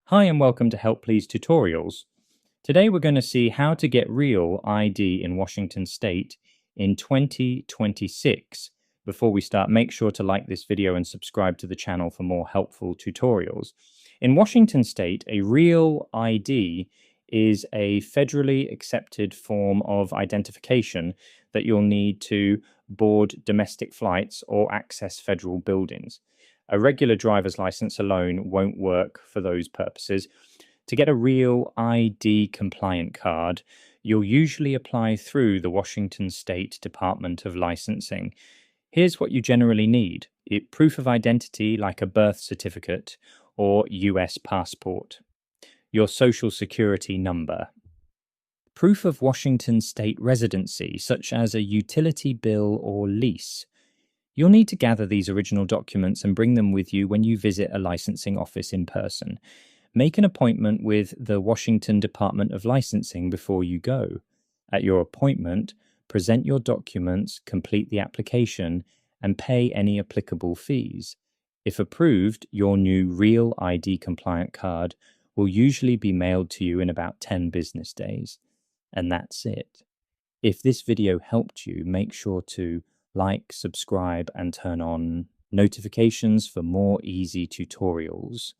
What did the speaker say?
Hi and welcome to Help Please Tutorials. Today we're going to see how to get real ID in Washington State in 2026. Before we start, make sure to like this video and subscribe to the channel for more helpful tutorials. In Washington State, a real ID is a federally accepted form of identification that you'll need to board domestic flights or access federal buildings. A regular driver's license alone won't work for those purposes. To get a real ID compliant card, you'll usually apply through the Washington State Department of Licensing. Here's what you generally need: proof of identity like a birth certificate or US passport, your social security number, proof of Washington State residency such as a utility bill or lease. You'll need to gather these original documents and bring them with you when you visit a licensing office in person. Make an appointment with the Washington Department of Licensing before you go. At your appointment, present your documents, complete the application, and pay any applicable fees. If approved, your new Real ID compliant card will usually be mailed to you in about 10 business days. And that's it. If this video helped you, make sure to like, subscribe, and turn on notifications for more easy tutorials.